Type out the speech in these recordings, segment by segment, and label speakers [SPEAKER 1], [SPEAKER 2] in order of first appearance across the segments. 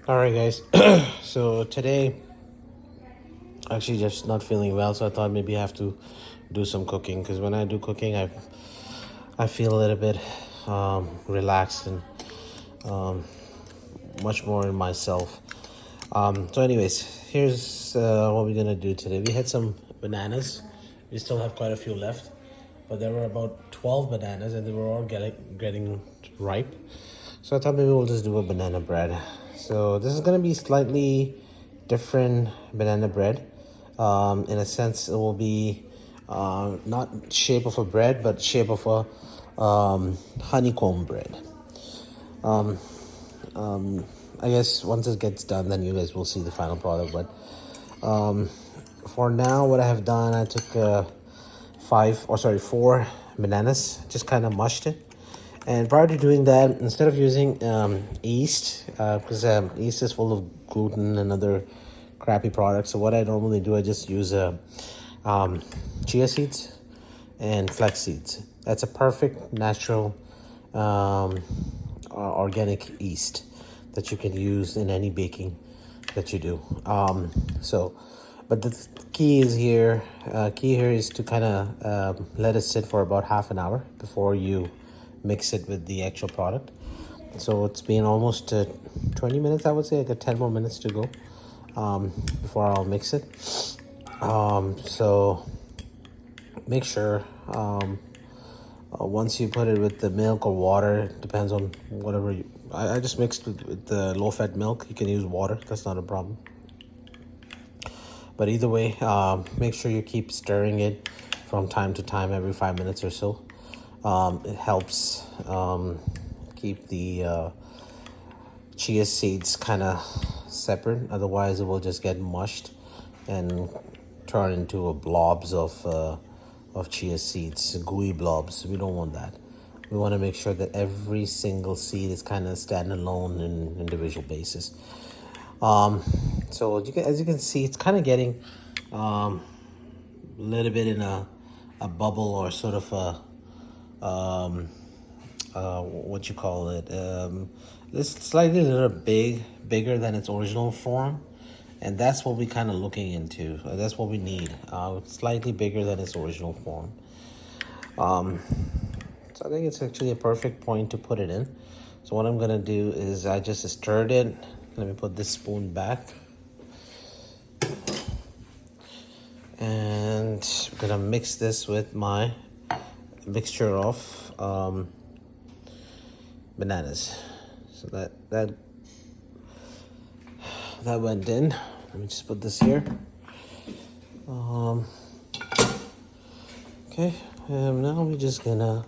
[SPEAKER 1] All right, guys. So today, actually, just not feeling well, so I thought maybe I have to do some cooking. Because when I do cooking, I feel a little bit relaxed and much more in myself. So, anyways, here's what we're gonna do today. We had some bananas. We still have quite a few left, but there were about 12 bananas, and they were all getting ripe. So I thought maybe we'll just do a banana bread. So this is gonna be slightly different banana bread. In a sense, it will be not shape of a bread, but shape of a honeycomb bread. I guess once it gets done, then you guys will see the final product. But for now, what I have done, I took four bananas, just kind of mushed it. And prior to doing that, instead of using yeast, because yeast is full of gluten and other crappy products, so what I normally do, I just use chia seeds and flax seeds. That's a perfect natural organic yeast that you can use in any baking that you do. But the key is here. Key here is to kind of let it sit for about half an hour before you mix it with the actual product. So it's been almost 20 minutes, I would say. I got 10 more minutes to go before I'll mix it. So make sure once you put it with the milk or water, depends on whatever you. I just mixed with the low-fat milk. You can use water. That's not a problem. But either way, make sure you keep stirring it from time to time, every 5 minutes or so. It helps keep the chia seeds kind of separate. Otherwise, it will just get mushed and turn into a blobs of chia seeds, gooey blobs. We don't want that. We want to make sure that every single seed is kind of standalone in individual basis. So as you can see, it's kind of getting a little bit in a bubble, or sort of a what you call it. It's slightly a little bigger than its original form, and that's what we kind of looking into. That's what we need. Slightly bigger than its original form. So I think it's actually a perfect point to put it in. So what I'm gonna do is I just stirred it. Let me put this spoon back. And I'm gonna mix this with my mixture of bananas. So that went in. Let me just put this here. Okay, and now we're just gonna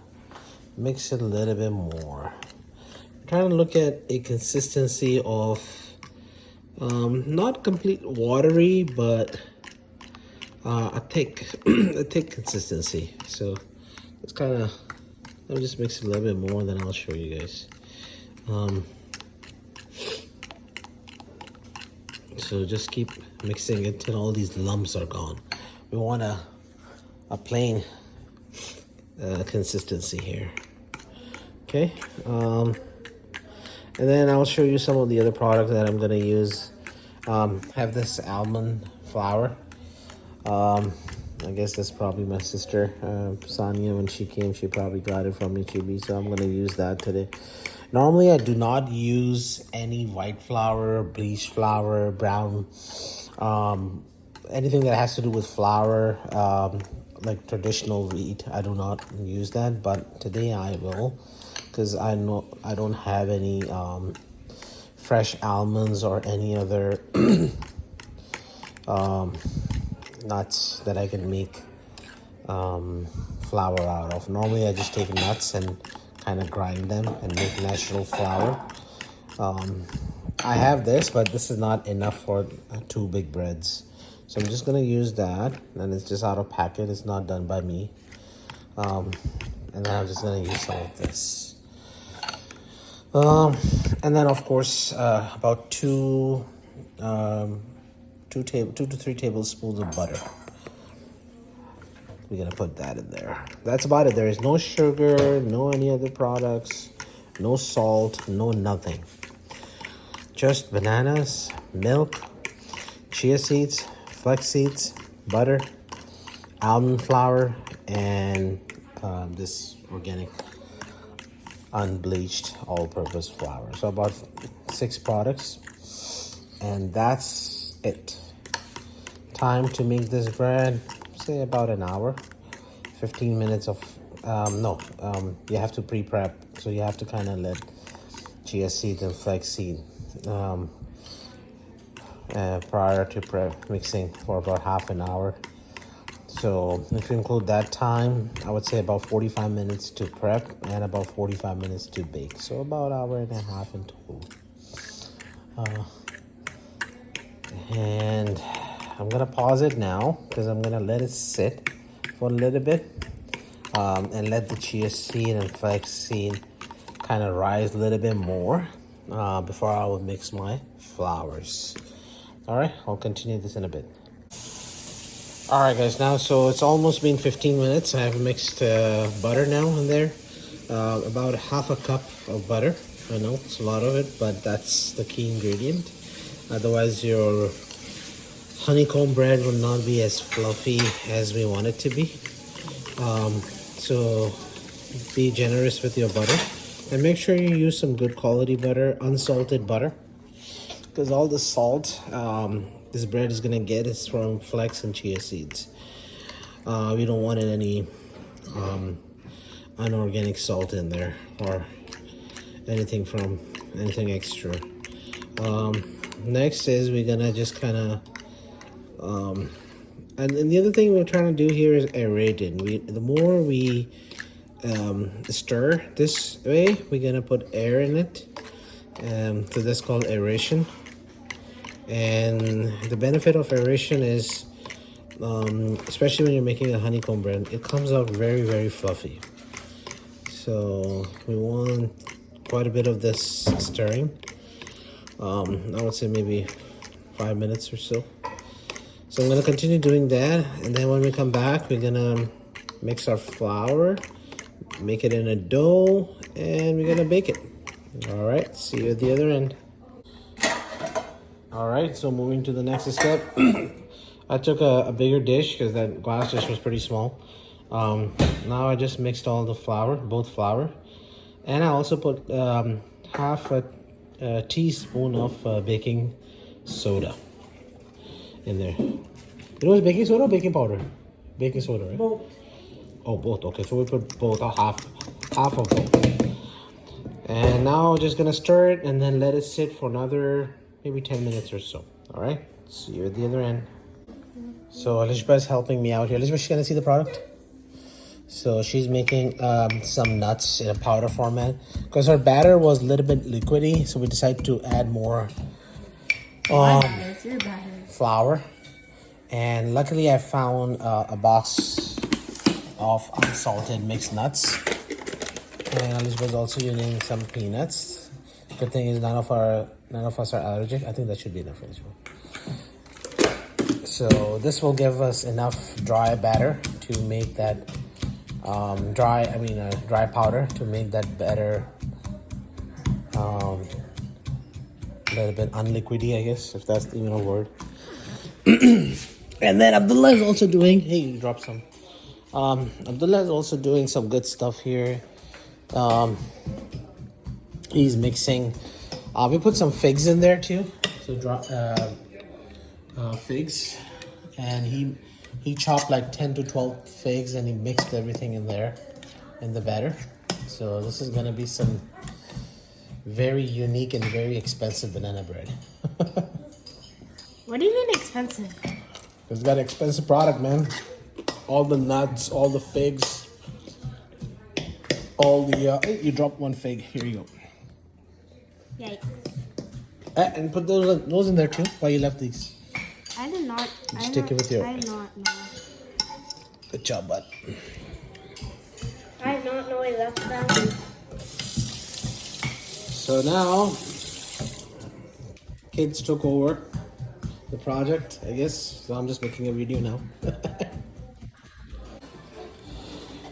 [SPEAKER 1] mix it a little bit more. I'm trying to look at a consistency of not complete watery, but a thick a thick consistency. So it's kind of, let me just mix it a little bit more, then I'll show you guys. So just keep mixing it till all these lumps are gone. We want a plain consistency here. Okay, and then I'll show you some of the other products that I'm gonna use. Have this almond flour. I guess that's probably my sister, Sanya. When she came, she probably got it from H-E-B, so I'm gonna use that today. Normally, I do not use any white flour, bleached flour, brown, anything that has to do with flour, like traditional wheat. I do not use that, but today I will, because I know I don't have any fresh almonds or any other nuts that I can make flour out of. Normally I just take nuts and kind of grind them and make natural flour. I have this, but this is not enough for 2 big breads. So I'm just gonna use that, and it's just out of packet. It's not done by me. And then I'm just gonna use some of this. And then of course about 2 to 3 tablespoons of butter. We're gonna put that in there. That's about it. There is no sugar, no any other products, no salt, no nothing. just bananas, milk, chia seeds, flax seeds, butter, almond flour, and this organic unbleached all-purpose flour. So about 6 products, and that's it. Time to make this bread, say about an hour. 15 minutes of you have to pre-prep, so you have to kind of let chia seeds and flax seed prior to prep mixing for about half an hour. So if you include that time, I would say about 45 minutes to prep and about 45 minutes to bake. So about an hour and a half in total. And I'm gonna pause it now because I'm gonna let it sit for a little bit and let the chia seed and flax seed kind of rise a little bit more before I will mix my flours. All right, I'll continue this in a bit. All right, guys, now so it's almost been 15 minutes. I have mixed butter now in there, about half a cup of butter. I know it's a lot of it, but that's the key ingredient. Otherwise, your honeycomb bread will not be as fluffy as we want it to be. So be generous with your butter, and make sure you use some good quality butter, unsalted butter, because all the salt this bread is gonna get is from flax and chia seeds. We don't want any unorganic salt in there or anything extra. Next is we're gonna just kind of and the other thing we're trying to do here is aerate it. The more we stir this way, we're gonna put air in it. So that's called aeration. And the benefit of aeration is, especially when you're making a honeycomb bread, it comes out very, very fluffy. So we want quite a bit of this stirring. I would say maybe 5 minutes or so. So I'm gonna continue doing that, and then when we come back, we're gonna mix our flour, make it in a dough, and we're gonna bake it. All right, see you at the other end. All right, so moving to the next step. I took a bigger dish because that glass dish was pretty small. Now I just mixed all the flour, both flour, and I also put half a teaspoon of baking soda in there. It was baking soda or baking powder? Baking soda, right?
[SPEAKER 2] Both.
[SPEAKER 1] Oh, both. Okay, so we put both, half of both. And now just gonna stir it and then let it sit for another maybe 10 minutes or so. All right, see you at the other end. So Elishba is helping me out here. Elishba, can I see the product? So she's making some nuts in a powder format because her batter was a little bit liquidy, so we decided to add more flour. And luckily I found a box of unsalted mixed nuts, and Elishba is also using some peanuts. Good thing is none of us are allergic. I think that should be enough for this one. So this will give us enough dry batter to make that dry powder to make that batter a little bit unliquidy, I guess, if that's even a word. And then Abdullah is also doing, hey, you dropped some. Abdullah is also doing some good stuff here. He's mixing. We put some figs in there too. So drop figs, and he chopped like 10 to 12 figs, and he mixed everything in there in the batter. So this is gonna be some very unique and very expensive banana bread.
[SPEAKER 2] What do you mean expensive?
[SPEAKER 1] It's got an expensive product, man. All the nuts, all the figs, all the you dropped one fig. Here you go.
[SPEAKER 2] Yikes.
[SPEAKER 1] And put those in there too. Why you left these?
[SPEAKER 2] I did not.
[SPEAKER 1] Stick it with your.
[SPEAKER 2] I did not know.
[SPEAKER 1] Good job, bud.
[SPEAKER 2] I did not know I left them.
[SPEAKER 1] So now, kids took over the project, I guess. So I'm just making a video now.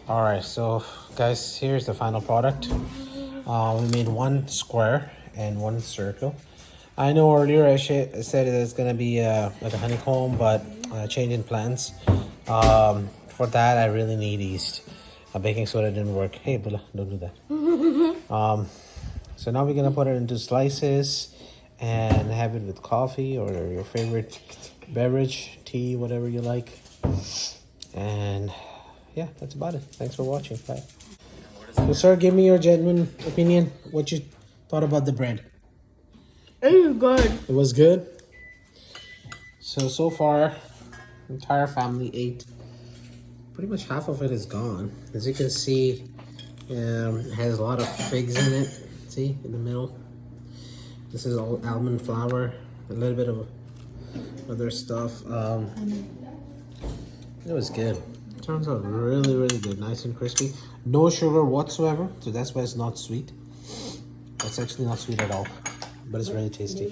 [SPEAKER 1] All right, so guys, here's the final product. We made one square and one circle. I know earlier I said it's gonna be like a honeycomb, but changing plans. For that I really need yeast. Baking soda didn't work. Hey, Bula, don't do that. So now we're gonna put it into slices and have it with coffee or your favorite beverage, tea, whatever you like. And yeah, that's about it. Thanks for watching. Bye. So, sir, give me your genuine opinion. What you thought about the bread?
[SPEAKER 2] It is good.
[SPEAKER 1] It was good. So far, entire family ate. Pretty much half of it is gone. As you can see, it has a lot of figs in it. See, in the middle. This is all almond flour. A little bit of other stuff. It was good. Turns out really, really good. Nice and crispy. No sugar whatsoever. So that's why it's not sweet. It's actually not sweet at all. But it's really tasty.